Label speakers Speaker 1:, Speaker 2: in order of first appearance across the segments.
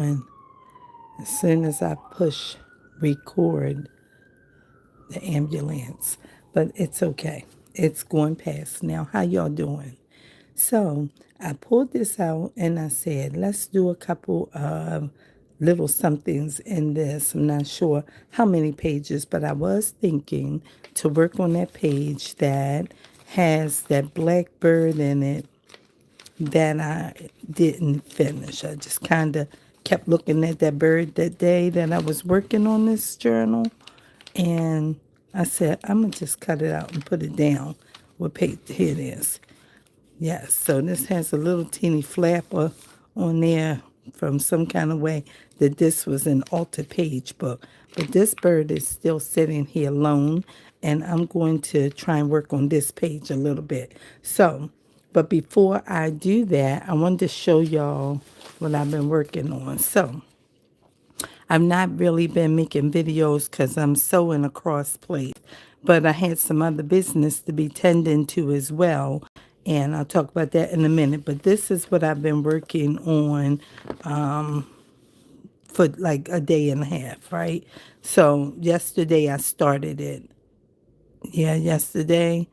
Speaker 1: And as soon as I push record, the ambulance, but it's okay. It's going past now. How y'all doing? So I pulled this out and I said, let's do a couple of little somethings in this. I'm not sure how many pages, but I was thinking to work on that page that has that blackbird in it that I didn't finish. I just kind of kept looking at that bird that day that I was working on this journal. And I said, I'm going to just cut it out and put it down. What page? Here it is. Yes, so this has a little teeny flapper on there from some kind of way that this was an altered page book. But this bird is still sitting here alone, and I'm going to try and work on this page a little bit. So, but before I do that, I wanted to show y'all what I've been working on. So, I've not really been making videos because I'm so in a cross place, but I had some other business to be tending to as well. And I'll talk about that in a minute. But this is what I've been working on for like a day and a half, right? So yesterday I started it. Yeah, yesterday.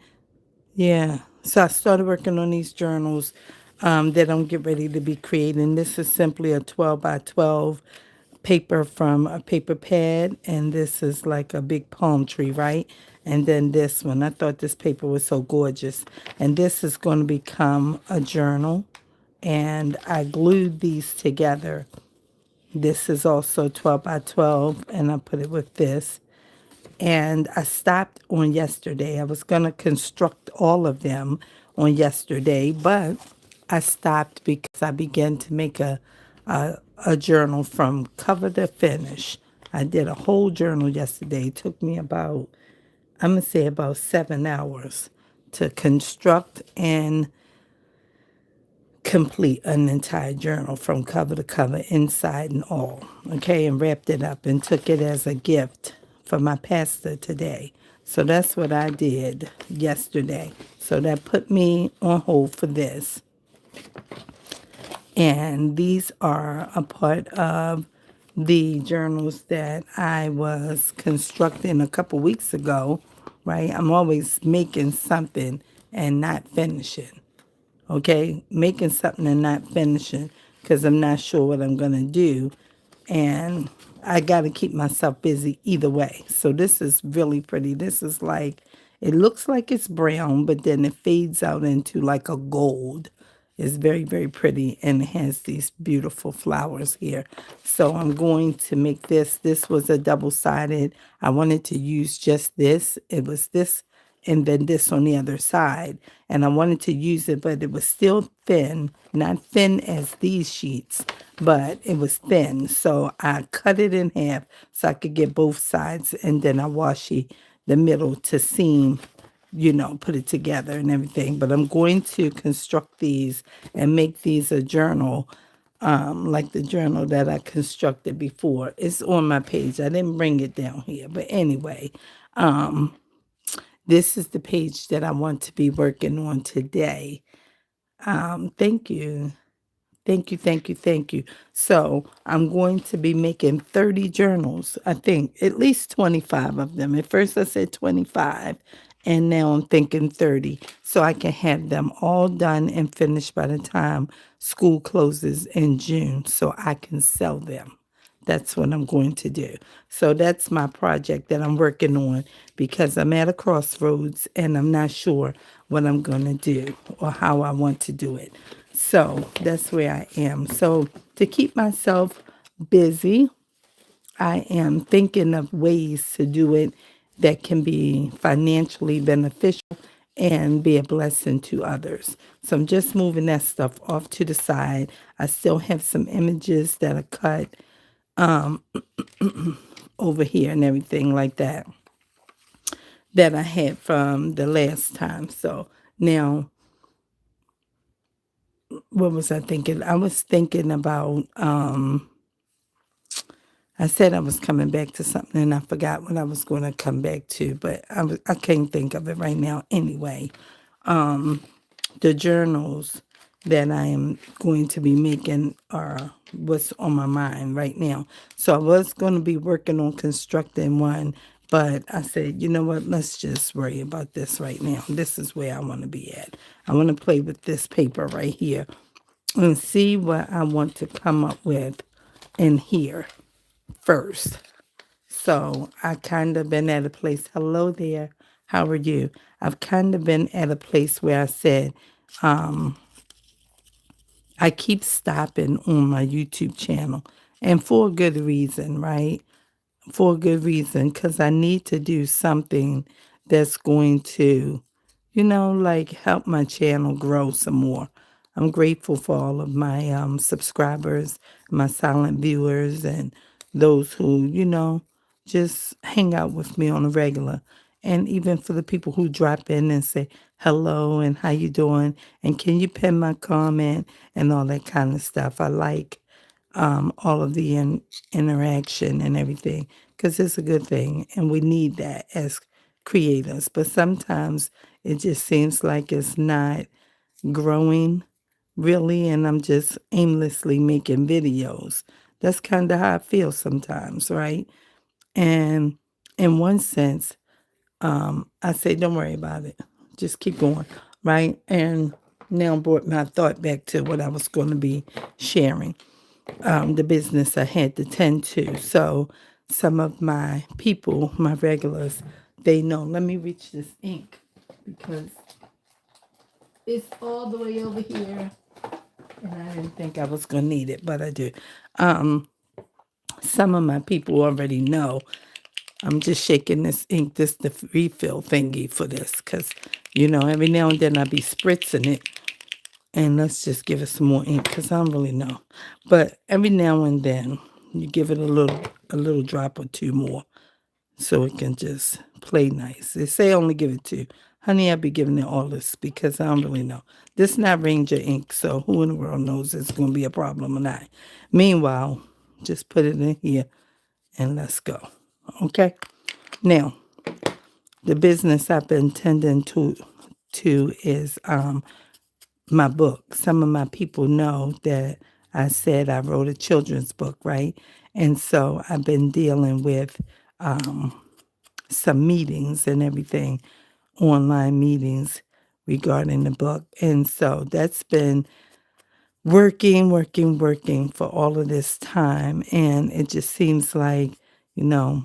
Speaker 1: Yeah. So I started working on these journals that I'm getting ready to be creating. This is simply a 12 by 12 paper from a paper pad, and this is like a big palm tree, right? And then this one, I thought this paper was so gorgeous. And this is going to become a journal, and I glued these together. This is also 12 by 12, and I put it with this. And I stopped on yesterday. I was going to construct all of them on yesterday, but I stopped because I began to make a journal from cover to finish. I did a whole journal yesterday. It took me about, I'm going to say about 7 hours to construct and complete an entire journal from cover to cover, inside and all. Okay, and wrapped it up and took it as a gift for my pastor today. So that's what I did yesterday. So that put me on hold for this. And these are a part of the journals that I was constructing a couple weeks ago, right? I'm always making something and not finishing. Okay, making something and not finishing because I'm not sure what I'm going to do. And I got to keep myself busy either way. So this is really pretty. This is like, it looks like it's brown, but then it fades out into like a gold. It's very, very pretty, and it has these beautiful flowers here. So I'm going to make this. This was a double-sided. I wanted to use just this. It was this and then this on the other side. And I wanted to use it, but it was still thin, not thin as these sheets, but it was thin. So I cut it in half so I could get both sides, and then I washi the middle to seam, put it together and everything. But I'm going to construct these and make these a journal, like the journal that I constructed before. It's on my page. I didn't bring it down here. But anyway, this is the page that I want to be working on today. Thank you. Thank you, thank you, thank you. So I'm going to be making 30 journals, I think, at least 25 of them. At first I said 25, and now I'm thinking 30. So I can have them all done and finished by the time school closes in June so I can sell them. That's what I'm going to do. So that's my project that I'm working on because I'm at a crossroads and I'm not sure what I'm going to do or how I want to do it. So that's where I am. So to keep myself busy, I am thinking of ways to do it that can be financially beneficial and be a blessing to others. So I'm just moving that stuff off to the side. I still have some images that are cut over here and everything like that I had from the last time. So now, what was I thinking? I was thinking about, I said I was coming back to something and I forgot what I was going to come back to, but I can't think of it right now anyway. The journals that I am going to be making are what's on my mind right now. So I was going to be working on constructing one, but I said, you know what, let's just worry about this right now. This is where I want to be at. I want to play with this paper right here and see what I want to come up with in here first. So I kind of been at a place, hello there, how are you? I've kind of been at a place where I said, I keep stopping on my YouTube channel and for a good reason, right? For a good reason, because I need to do something that's going to, like help my channel grow some more. I'm grateful for all of my subscribers, my silent viewers, and those who, just hang out with me on a regular. And even for the people who drop in and say hello and how you doing and can you pin my comment and all that kind of stuff. I like all of the interaction and everything because it's a good thing and we need that as creators. But sometimes it just seems like it's not growing really, and I'm just aimlessly making videos. That's kind of how I feel sometimes, right? And in one sense, I say, don't worry about it. Just keep going, right? And now brought my thought back to what I was going to be sharing, the business I had to tend to. So some of my people, my regulars, they know. Let me reach this ink because it's all the way over here. And I didn't think I was going to need it, but I do. Some of my people already know. I'm just shaking this ink, the refill thingy for this, because, every now and then I be spritzing it. And let's just give it some more ink, because I don't really know. But every now and then, you give it a little drop or two more, so it can just play nice. They say only give it two. Honey, I'll be giving it all this, because I don't really know. This is not Ranger ink, so who in the world knows it's going to be a problem or not. Meanwhile, just put it in here, and let's go. Okay? Now, the business I've been tending to is my book. Some of my people know that I said I wrote a children's book, right? And so I've been dealing with some meetings and everything, online meetings regarding the book. And so that's been working for all of this time. And it just seems like, you know,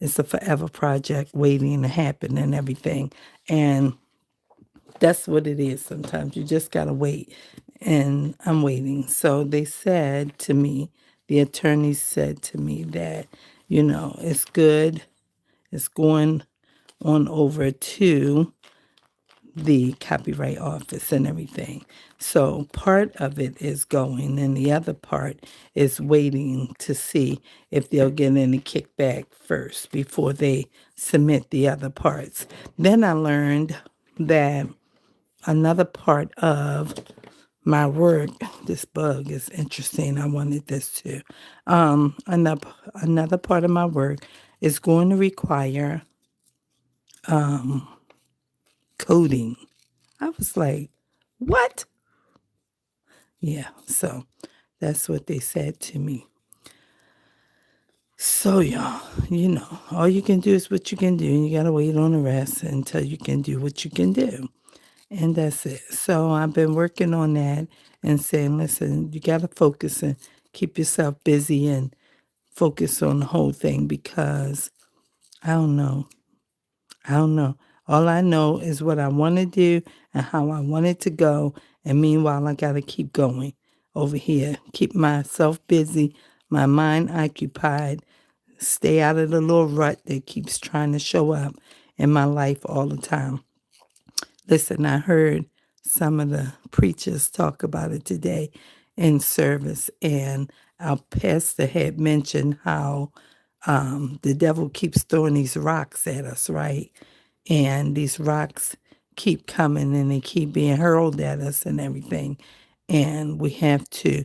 Speaker 1: it's a forever project waiting to happen and everything. And that's what it is sometimes. You just got to wait. And I'm waiting. So they said to me, the attorney said to me that, it's good. It's going on over to the Copyright Office and everything. So part of it is going, and the other part is waiting to see if they'll get any kickback first before they submit the other parts. Then I learned that another part of my work, this bug is interesting. I wanted this too. Another part of my work is going to require coding. I was like, what? Yeah, so that's what they said to me. So, y'all, all you can do is what you can do. And you got to wait on the rest until you can do what you can do. And that's it. So I've been working on that and saying, listen, you got to focus and keep yourself busy and focus on the whole thing because I don't know. All I know is what I want to do and how I want it to go. And meanwhile, I got to keep going over here. Keep myself busy, my mind occupied. Stay out of the little rut that keeps trying to show up in my life all the time. Listen, I heard some of the preachers talk about it today in service, and our pastor had mentioned how the devil keeps throwing these rocks at us, right? And these rocks keep coming and they keep being hurled at us and everything. And we have to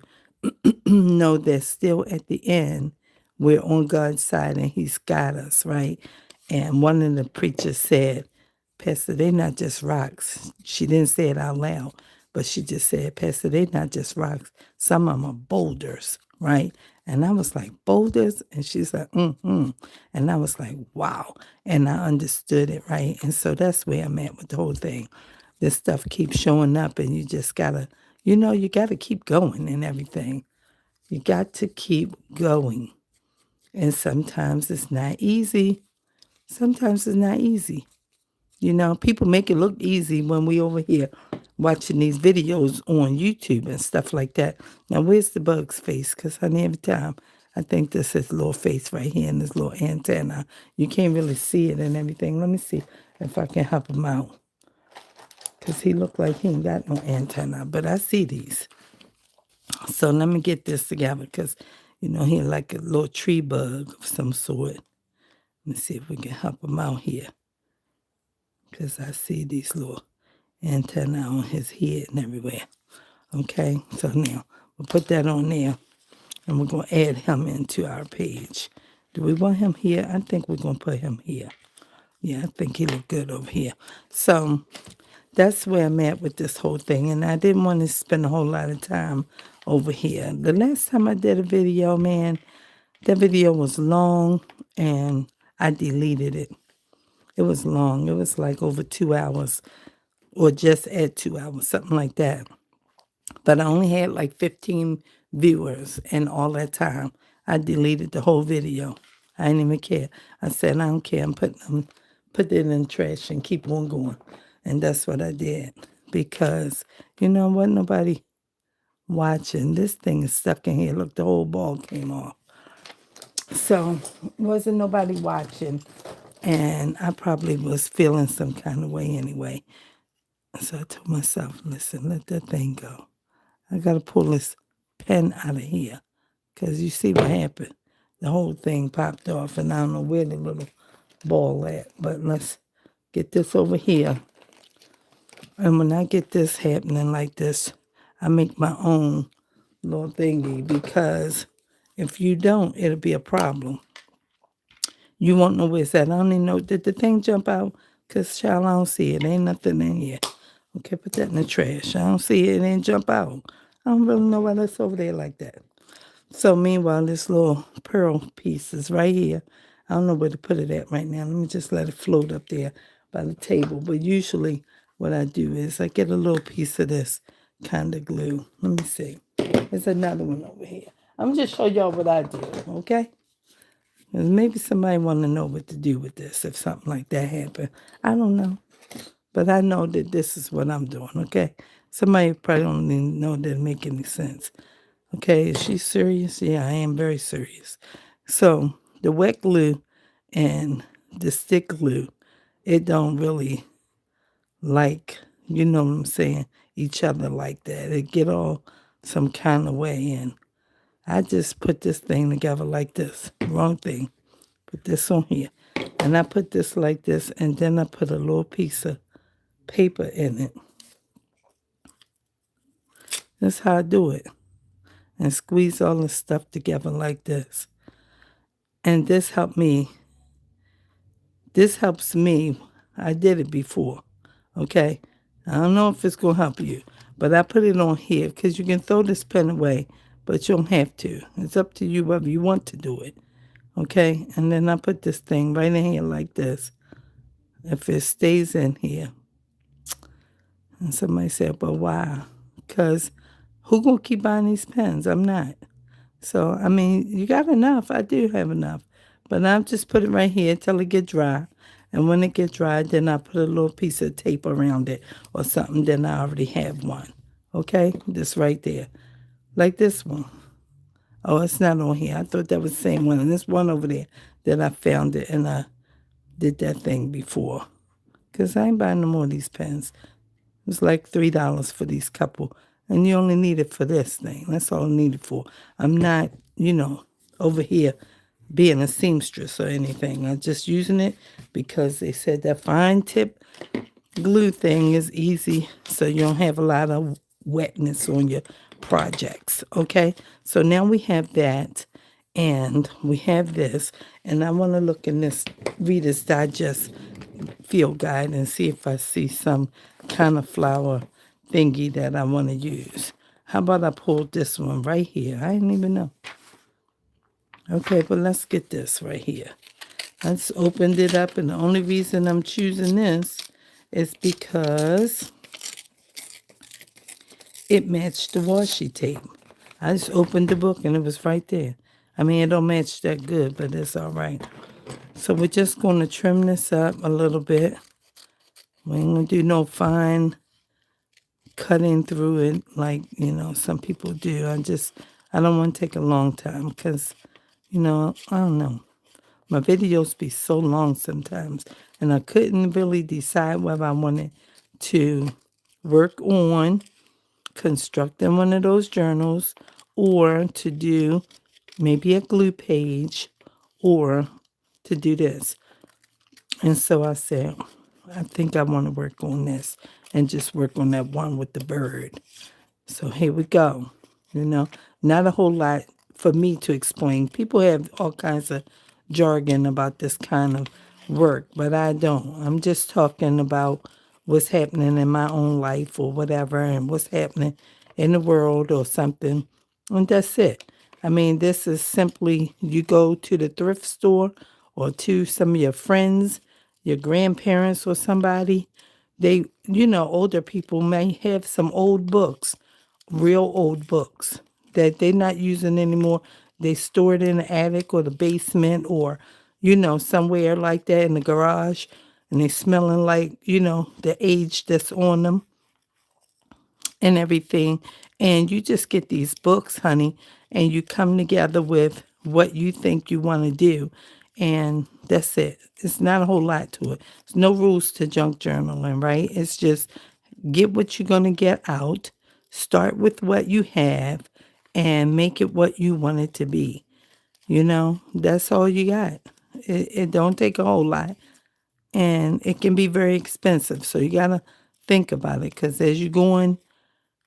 Speaker 1: know that still at the end, we're on God's side and He's got us, right? And one of the preachers said, Pastor, they're not just rocks. She didn't say it out loud, But she just said, Pastor, they not just rocks. Some of them are boulders, right? And I was like, boulders? And she's like, mm-hmm. And I was like, wow. And I understood it, right? And so that's where I'm at with the whole thing. This stuff keeps showing up and you just gotta, you gotta keep going and everything. You got to keep going. And sometimes it's not easy. Sometimes it's not easy. People make it look easy when we over here watching these videos on YouTube and stuff like that. Now, where's the bug's face? Because, honey, every time I think this is little face right here and this little antenna. You can't really see it and everything. Let me see if I can help him out. Because he looked like he ain't got no antenna. But I see these. So let me get this together because, he like a little tree bug of some sort. Let me see if we can help him out here. Because I see these little antenna on his head and everywhere. Okay, so now we'll put that on there and we're going to add him into our page. Do we want him here? I think we're going to put him here. Yeah, I think he look good over here. So that's where I'm at with this whole thing. And I didn't want to spend a whole lot of time over here. The last time I did a video, man, that video was long and I deleted it. It was long. It was like over 2 hours or just at 2 hours, something like that. But I only had like 15 viewers and all that time. I deleted the whole video. I didn't even care. I said, I don't care. I'm put it in the trash and keep on going. And that's what I did. Because, wasn't nobody watching. This thing is stuck in here. Look, the whole ball came off. So, wasn't nobody watching. And I probably was feeling some kind of way anyway. So I told myself, listen, let that thing go. I got to pull this pen out of here. Because you see what happened. The whole thing popped off. And I don't know where the little ball at. But let's get this over here. And when I get this happening like this, I make my own little thingy. Because if you don't, it'll be a problem. You won't know where it's at. I don't even know. Did the thing jump out? Because, child, I don't see it. Ain't nothing in here. Okay, put that in the trash. I don't see it. It ain't jump out. I don't really know why that's over there like that. So, meanwhile, this little pearl piece is right here. I don't know where to put it at right now. Let me just let it float up there by the table. But usually what I do is I get a little piece of this kind of glue. Let me see. There's another one over here. I'm just show y'all what I do, okay? Maybe somebody want to know what to do with this if something like that happened. I don't know. But I know that this is what I'm doing, okay? Somebody probably don't even know that it make any sense. Okay, is she serious? Yeah, I am very serious. So the wet glue and the stick glue, it don't really like, you know what I'm saying, each other like that. It get all some kind of way in. I just put this thing together like this. Wrong thing. Put this on here. And I put this like this, and then I put a little piece of paper in it. That's how I do it. And squeeze all the stuff together like this. And this helped me. This helps me. I did it before. Okay? I don't know if it's going to help you. But I put it on here because you can throw this pen away, but you don't have to. It's up to you whether you want to do it. Okay? And then I put this thing right in here like this. If it stays in here. And somebody said, but why? Because who going to keep buying these pens? I'm not. So, I mean, you got enough. I do have enough. But I'll just put it right here till it get dry. And when it get dry, then I put a little piece of tape around it or something. Then I already have one. Okay? This right there. Like this one. Oh, it's not on here. I thought that was the same one. And this one over there that I found it and I did that thing before. Because I ain't buying no more of these pens. It was like $3 for these couple. And you only need it for this thing. That's all I need it for. I'm not, over here being a seamstress or anything. I'm just using it because they said that fine tip glue thing is easy so you don't have a lot of wetness on your projects. Okay? So now we have that and we have this. And I want to look in this Reader's Digest field guide and see if I see some kind of flower thingy that I want to use. How about I pull this one right here? I didn't even know. Okay, but let's get this right here. I just opened it up, and the only reason I'm choosing this is because it matched the washi tape. I just opened the book, and it was right there. I mean, it don't match that good, but it's all right. So we're just going to trim this up a little bit. We ain't going to do no fine cutting through it like, some people do. I don't want to take a long time because, I don't know. My videos be so long sometimes, and I couldn't really decide whether I wanted to work on constructing one of those journals or to do maybe a glue page or to do this. And so I said, I think I want to work on this and just work on that one with the bird. So here we go. Not a whole lot for me to explain. People have all kinds of jargon about this kind of work, but I don't. I'm just talking about what's happening in my own life or whatever, and what's happening in the world or something. And that's it. I mean, this is simply you go to the thrift store or to some of your friends, your grandparents or somebody. They, older people may have some old books, real old books that they're not using anymore. They store it in the attic or the basement or, somewhere like that in the garage. And they smelling like, the age that's on them and everything. And you just get these books, honey, and you come together with what you think you want to do. And that's it. It's not a whole lot to it. There's no rules to junk journaling, right? It's just get what you're going to get out, start with what you have, and make it what you want it to be. That's all you got. It don't take a whole lot. And it can be very expensive. So you got to think about it, because as you're going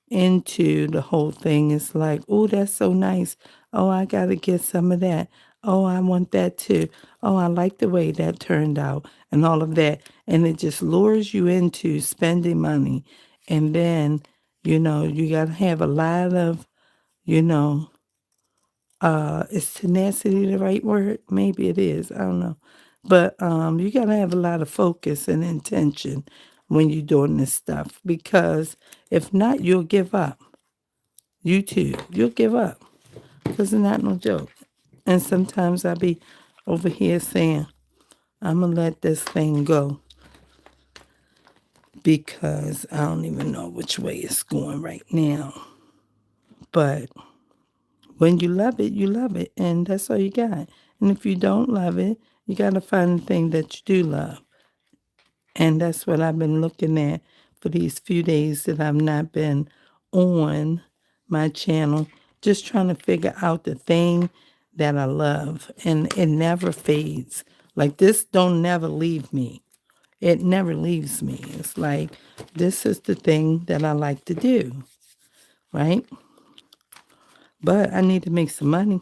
Speaker 1: into the whole thing, it's like, oh, that's so nice. Oh, I got to get some of that. Oh, I want that too. Oh, I like the way that turned out and all of that. And it just lures you into spending money. And then, you got to have a lot of, is tenacity the right word? Maybe it is. I don't know. But you got to have a lot of focus and intention when you're doing this stuff, because if not, you'll give up. You too. You'll give up, because it's not no joke. And sometimes I be over here saying, I'm going to let this thing go because I don't even know which way it's going right now. But when you love it, you love it. And that's all you got. And if you don't love it, you got to find the thing that you do love. And that's what I've been looking at for these few days that I've not been on my channel, just trying to figure out the thing that I love. And it never fades. Like this don't never leave me. It never leaves me. It's like, this is the thing that I like to do, right? But I need to make some money.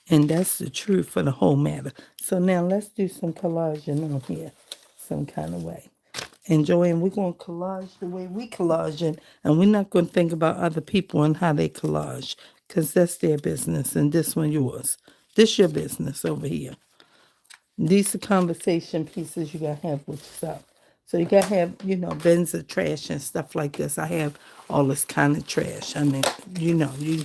Speaker 1: And that's the truth for the whole matter. So now let's do some collaging on here some kind of way. And Joanne, we're going to collage the way we collage, and we're not going to think about other people and how they collage, because that's their business, and this one yours. This your business over here. These are conversation pieces you got to have with yourself. So you got to have, bins of trash and stuff like this. I have all this kind of trash. I mean, you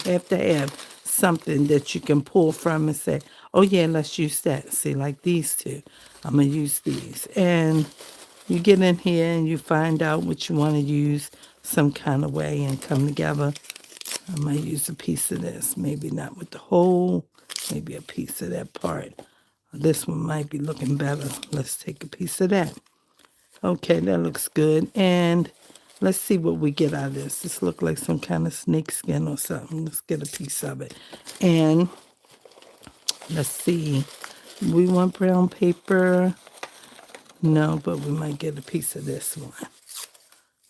Speaker 1: have to have something that you can pull from and say, oh, yeah, let's use that. See, like these two. I'm going to use these. And you get in here and you find out what you want to use some kind of way and come together. I might use a piece of this. Maybe not with the whole, maybe a piece of that part. This one might be looking better. Let's take a piece of that. Okay, that looks good. And let's see what we get out of this. This looks like some kind of snake skin or something. Let's get a piece of it. And let's see. We want brown paper. No, but we might get a piece of this one.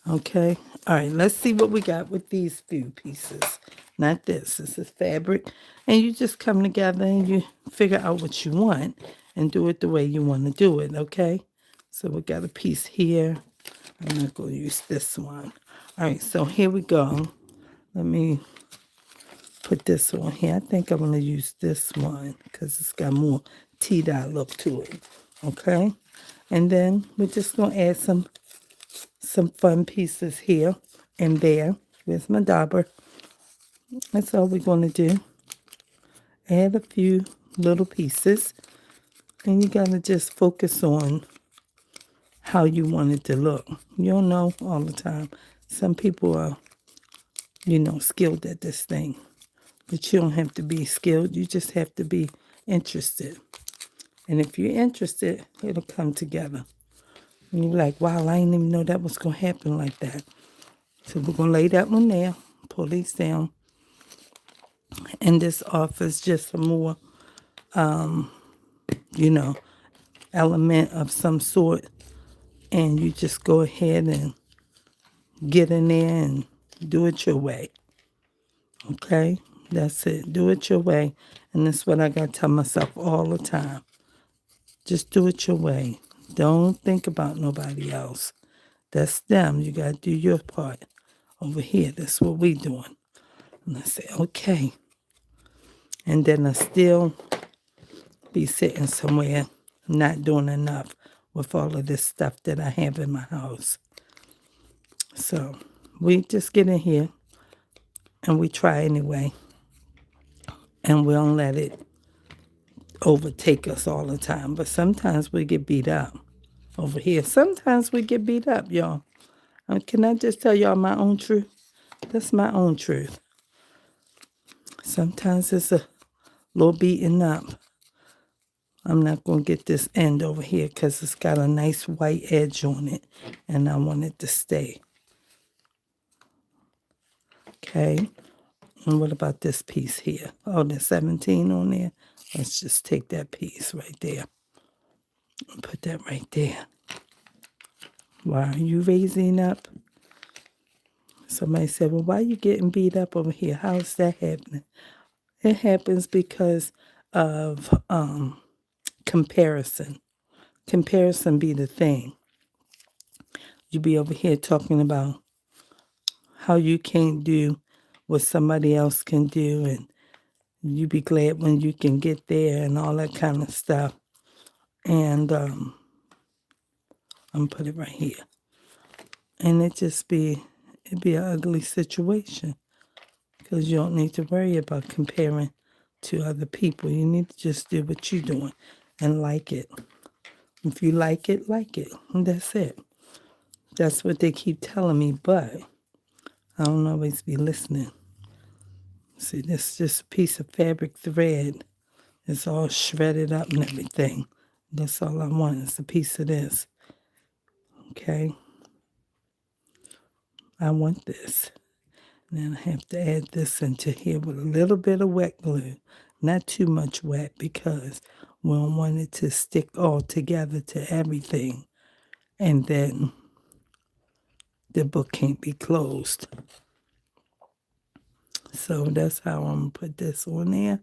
Speaker 1: Okay. All right, let's see what we got with these few pieces. Not this. This is fabric. And you just come together and you figure out what you want and do it the way you want to do it, okay? So we got a piece here. I'm not going to use this one. All right, so here we go. Let me put this on here. I think I'm going to use this one because it's got more tea-dye look to it. Okay? And then we're just going to add some fun pieces here and there. Where's my dauber? That's all we're going to do. Add a few little pieces. And you got to just focus on how you want it to look. You don't know all the time. Some people are, skilled at this thing. But you don't have to be skilled. You just have to be interested. And if you're interested, it'll come together. And you're like, wow, I didn't even know that was going to happen like that. So we're going to lay that one there, pull these down. And this offers just a more, element of some sort. And you just go ahead and get in there and do it your way. Okay? That's it. Do it your way. And that's what I got to tell myself all the time. Just do it your way. Don't think about nobody else. That's them. You got to do your part. Over here, that's what we doing. And I say, okay. And then I still be sitting somewhere not doing enough with all of this stuff that I have in my house. So we just get in here and we try anyway. And we don't let it overtake us all the time. But sometimes we get beat up over here. Sometimes we get beat up, y'all. Can I just tell y'all my own truth? That's my own truth. Sometimes it's a little beaten up. I'm not going to get this end over here because it's got a nice white edge on it. And I want it to stay. Okay. And what about this piece here? Oh, there's 17 on there. Let's just take that piece right there. And put that right there. Why are you raising up? Somebody said, well, why are you getting beat up over here? How is that happening? It happens because of comparison. Comparison be the thing. You be over here talking about how you can't do what somebody else can do, and you be glad when you can get there and all that kind of stuff. And I'm going to put it right here. And it'd be an ugly situation because you don't need to worry about comparing to other people. You need to just do what you're doing and like it. If you like it, like it. And that's it. That's what they keep telling me, but I don't always be listening. See, this is just a piece of fabric thread. It's all shredded up and everything. That's all I want is a piece of this. Okay? I want this. And then I have to add this into here with a little bit of wet glue. Not too much wet because we don't want it to stick all together to everything. And then the book can't be closed. So that's how I'm going to put this on there.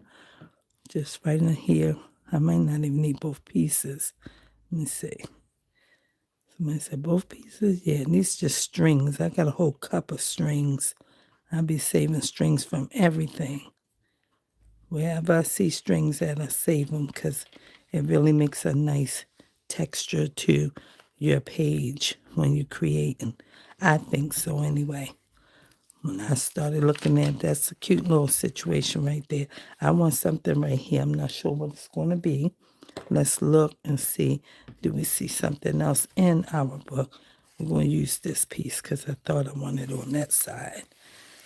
Speaker 1: Just right in here. I might not even need both pieces. Let me see. Somebody said both pieces? Yeah, and these just strings. I got a whole cup of strings. I'll be saving strings from everything. Wherever I see strings at, I save them because it really makes a nice texture to your page when you create. And I think so anyway. When I started looking at that's a cute little situation right there. I want something right here. I'm not sure what it's going to be. Let's look and see. Do we see something else in our book? We're going to use this piece because I thought I wanted it on that side.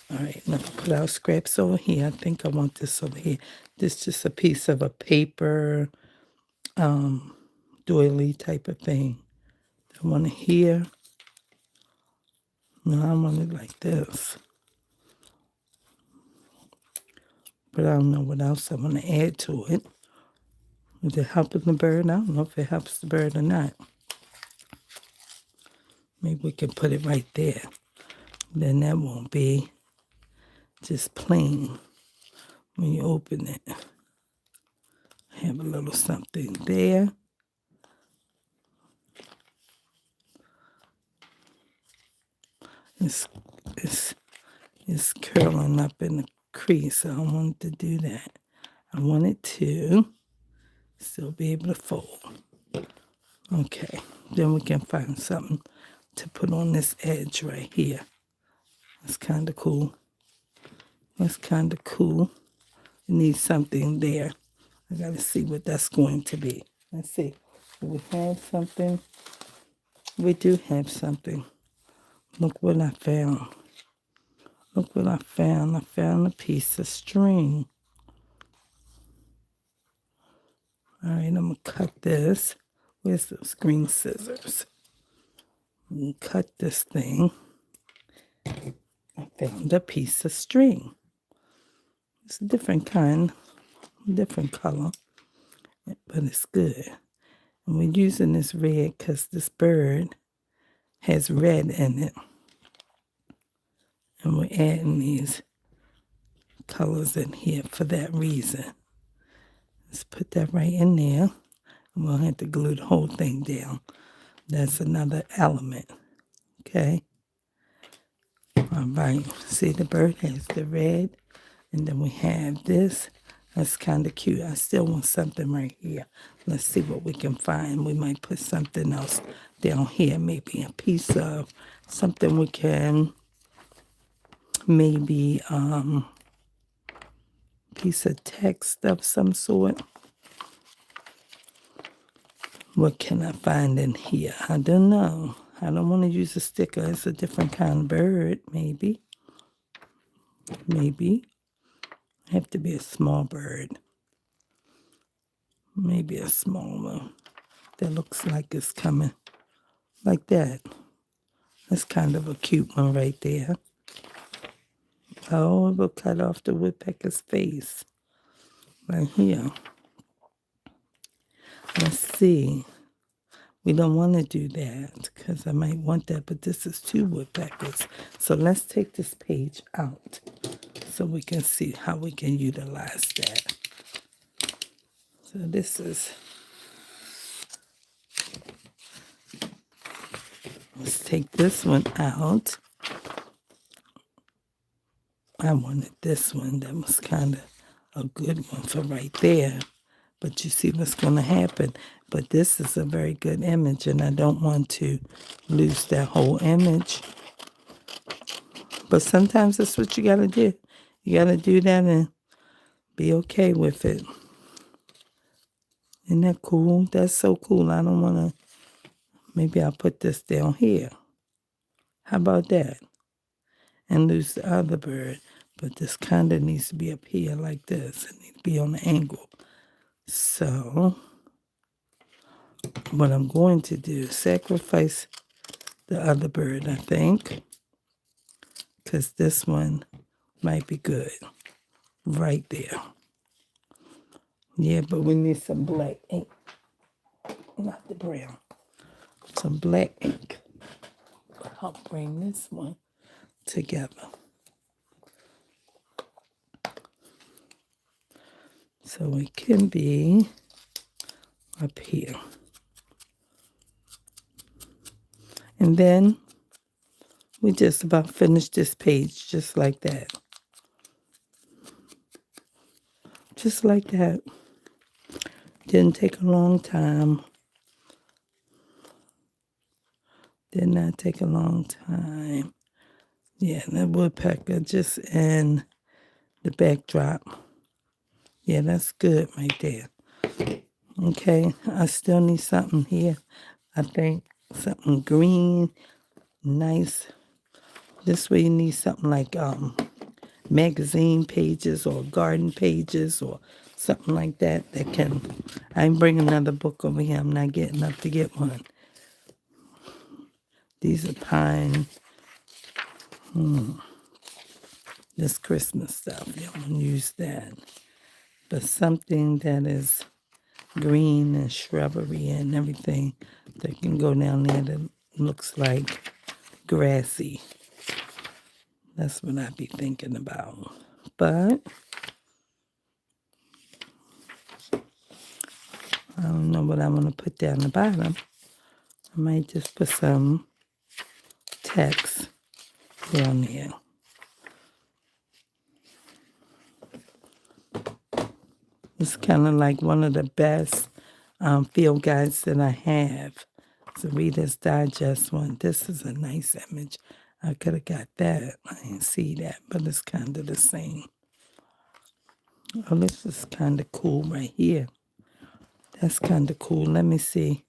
Speaker 1: All right, now put our scraps over here. I think I want this over here. This is just a piece of a paper doily type of thing. I want it here. No, I want it like this. But I don't know what else I want to add to it. Is it helping the bird? I don't know if it helps the bird or not. Maybe we can put it right there. Then that won't be just plain when you open it. Have a little something there. It's is curling up in the crease. So I don't want it to do that. I want it to still be able to fold. Okay, then we can find something to put on this edge right here. That's kind of cool. That's kind of cool. It needs something there. I got to see what that's going to be. Let's see. Do we have something? We do have something. Look what I found. Look what I found. I found a piece of string. All right, I'm going to cut this. Where's those green scissors? Cut this thing. I found a piece of string. It's a different kind, different color, but it's good. And we're using this red because this bird has red in it. And we're adding these colors in here for that reason. Let's put that right in there. And we'll have to glue the whole thing down. That's another element. Okay? All right. See, the bird has the red. And then we have this. That's kind of cute. I still want something right here. Let's see what we can find. We might put something else down here. Maybe a piece of something we can, maybe piece of text of some sort. What can I find in here? I don't know. I don't want to use a sticker. It's a different kind of bird, maybe. Maybe. Have to be a small bird. Maybe a small one that looks like it's coming like that. That's kind of a cute one right there. Oh, we'll cut off the woodpecker's face right here. Let's see. We don't want to do that because I might want that, but this is 2 woodpeckers. So let's take this page out so we can see how we can utilize that. So this is, let's take this one out. I wanted this one. That was kind of a good one for right there. But you see what's going to happen. But this is a very good image, and I don't want to lose that whole image. But sometimes that's what you got to do. You got to do that and be okay with it. Isn't that cool? That's so cool. I don't want to, maybe I'll put this down here. How about that? And lose the other bird. But this kind of needs to be up here like this. It needs to be on an angle. So what I'm going to do is sacrifice the other bird, I think. Because this one might be good. Right there. Yeah, but we need some black ink. Not the brown. Some black ink. I'll bring this one together. So it can be up here. And then we just about finished this page just like that. Just like that. Didn't take a long time. Did not take a long time. Yeah, that woodpecker just in the backdrop. Yeah, that's good right there. Okay, I still need something here. I think something green, nice. This way you need something like magazine pages or garden pages or something like that that can. I ain't bringing another book over here. I'm not getting up to get one. These are pine. This Christmas stuff. You don't use that. But something that is green and shrubbery and everything that can go down there that looks like grassy. That's what I'd be thinking about. But I don't know what I want to put down the bottom. I might just put some text down there. It's kind of like one of the best field guides that I have. It's a Reader's Digest one. This is a nice image. I could have got that. I didn't see that, but it's kind of the same. Oh, this is kind of cool right here. That's kind of cool. Let me see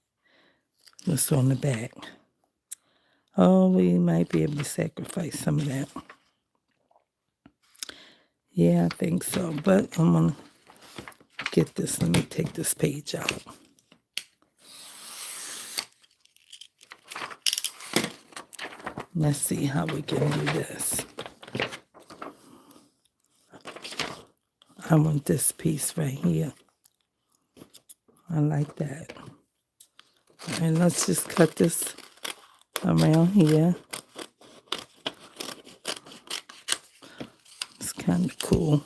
Speaker 1: what's on the back. Oh, we might be able to sacrifice some of that. Yeah, I think so. But I'm going to get this. Let me take this page out. Let's see how we can do this. I want this piece right here. I like that. And let's just cut this around here. It's kind of cool.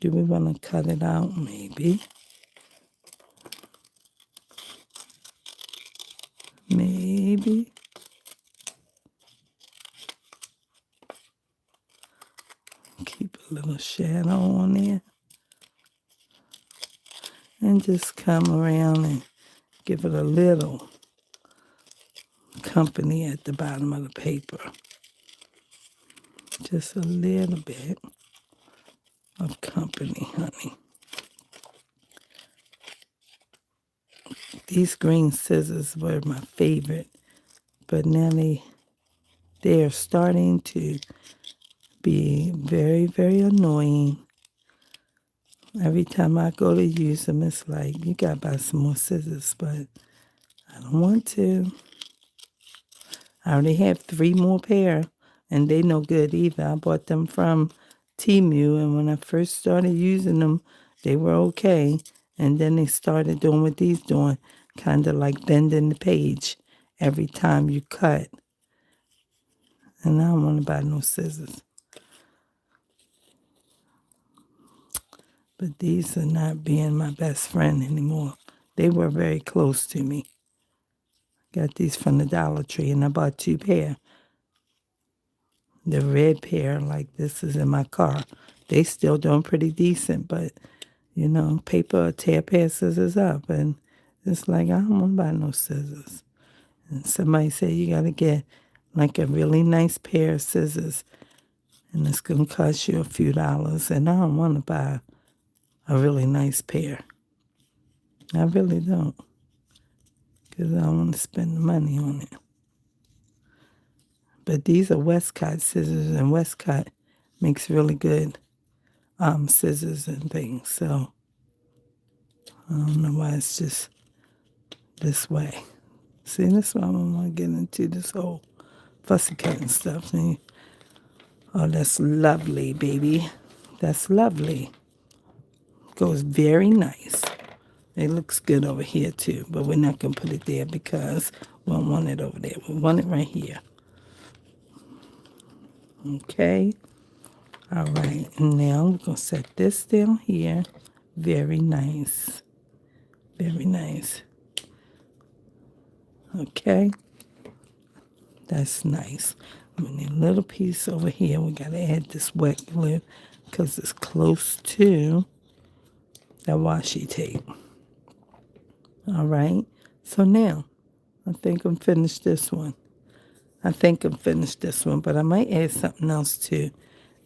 Speaker 1: Do we want to cut it out? Maybe. Maybe. Keep a little shadow on there. And just come around and give it a little company at the bottom of the paper. Just a little bit of company, honey. These green scissors were my favorite, but now they're starting to be very, very annoying. Every time I go to use them, it's like, you gotta buy some more scissors, but I don't want to. I already have 3 more pair, and they no good either. I bought them from Temu, and when I first started using them, they were okay. And then they started doing what these doing, kind of like bending the page every time you cut. And I don't want to buy no scissors. But these are not being my best friend anymore. They were very close to me. Got these from the Dollar Tree, and I bought 2 pair. The red pair, like this, is in my car. They still doing pretty decent, but, you know, paper tear pair scissors up. And it's like, I don't want to buy no scissors. And somebody said you got to get like a really nice pair of scissors, and it's going to cost you a few dollars. And I don't want to buy a really nice pair. I really don't, because I don't want to spend the money on it. But these are Westcott scissors, and Westcott makes really good scissors and things. So I don't know why it's just this way. See, that's why I don't want to get into this whole fussy cutting stuff. Oh, that's lovely, baby. That's lovely. Goes very nice. It looks good over here too, but we're not going to put it there because we don't want it over there. We want it right here. Okay. All right. Now we're going to set this down here. Very nice. Very nice. Okay. That's nice. We need a little piece over here. We got to add this wet glue because it's close to that washi tape. All right. So now, I think I'm finished this one. But I might add something else to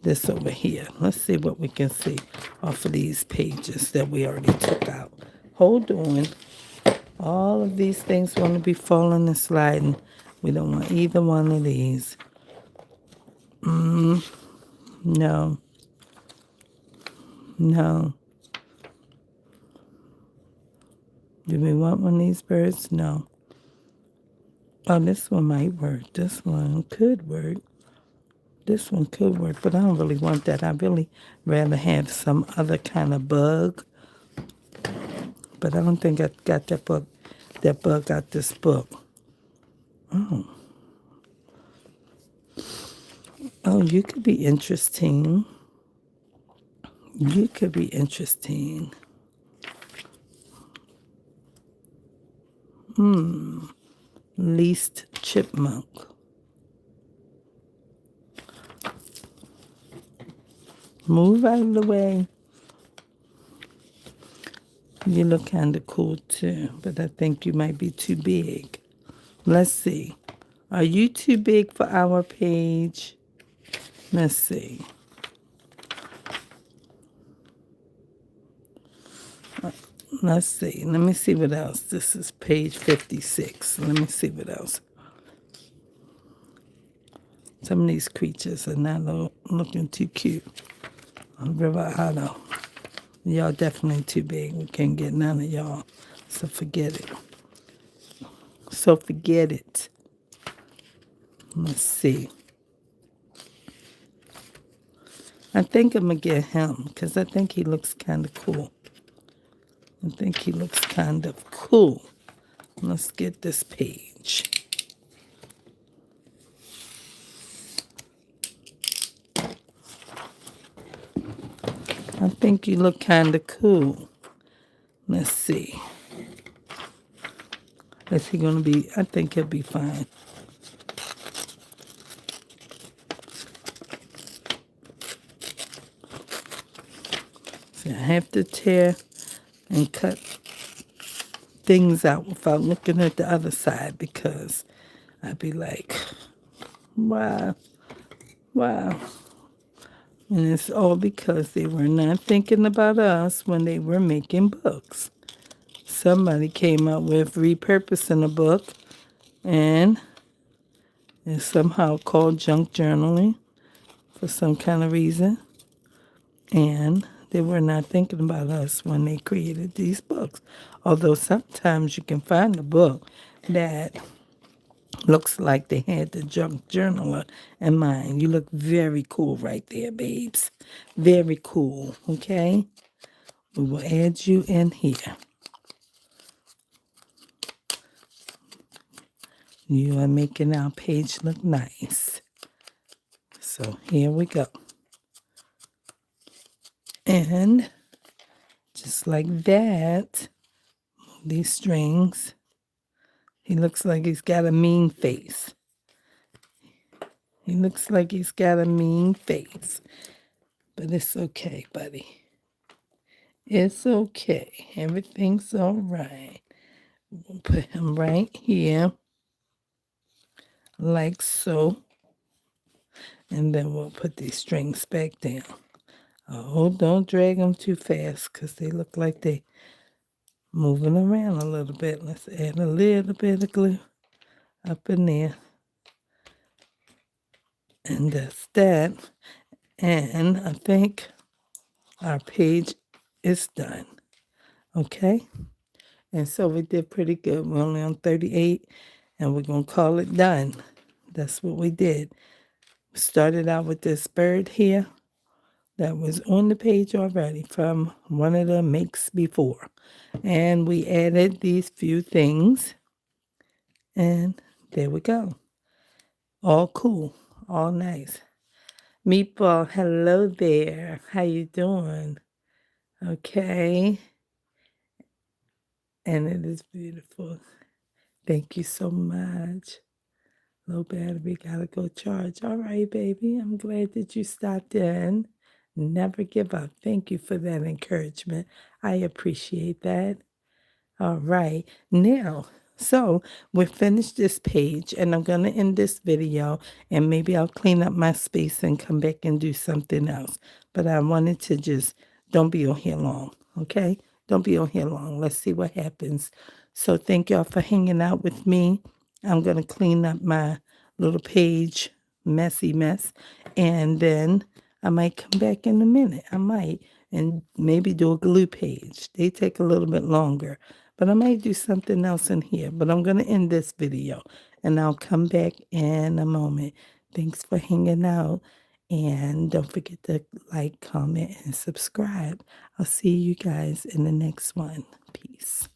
Speaker 1: this over here. Let's see what we can see off of these pages that we already took out. Hold on. All of these things want to be falling and sliding. We don't want either one of these. No. No. Do we want one of these birds? No. Oh, this one might work. This one could work. This one could work, but I don't really want that. I really rather have some other kind of bug. But I don't think I got that bug out this book. Oh. Oh, you could be interesting. You could be interesting. Least Chipmunk. Move out of the way. You look kind of cool too, but I think you might be too big. Let's see. Are you too big for our page? Let's see. Let's see. Let me see what else. This is page 56. Let me see what else. Some of these creatures are not looking too cute. River Otto. Y'all definitely too big. We can't get none of y'all. So forget it. So forget it. Let's see. I think I'm going to get him because I think he looks kind of cool. I think he looks kind of cool. Let's get this page. I think you look kind of cool. Let's see. Is he going to be? I think he'll be fine. So I have to tear and cut things out without looking at the other side because I'd be like, wow, wow. And it's all because they were not thinking about us when they were making books. Somebody came up with repurposing a book, and it's somehow called junk journaling for some kind of reason. And they were not thinking about us when they created these books. Although sometimes you can find a book that looks like they had the junk journaler in mind. You look very cool right there, babes. Very cool, okay? We will add you in here. You are making our page look nice. So here we go. And just like that, these strings, he looks like he's got a mean face. He looks like he's got a mean face. But it's okay, buddy. It's okay. Everything's all right. We'll put him right here, like so. And then we'll put these strings back down. Oh, don't drag them too fast because they look like they moving around a little bit. Let's add a little bit of glue up in there. And that's that. And I think our page is done. Okay? And so we did pretty good. We're only on 38, and we're going to call it done. That's what we did. We started out with this bird here that was on the page already from one of the makes before. And we added these few things, and there we go. All cool, all nice. Meatball, hello there. How you doing? Okay. And it is beautiful. Thank you so much. Low battery, gotta go charge. All right, baby. I'm glad that you stopped in. Never give up. Thank you for that encouragement. I appreciate that. All right. Now, so we're finished this page, and I'm going to end this video, and maybe I'll clean up my space and come back and do something else. But I wanted to just, don't be on here long, okay? Don't be on here long. Let's see what happens. So thank y'all for hanging out with me. I'm going to clean up my little page, messy mess, and then I might come back in a minute. I might, and maybe do a glue page. They take a little bit longer. But I might do something else in here. But I'm going to end this video. And I'll come back in a moment. Thanks for hanging out. And don't forget to like, comment, and subscribe. I'll see you guys in the next one. Peace.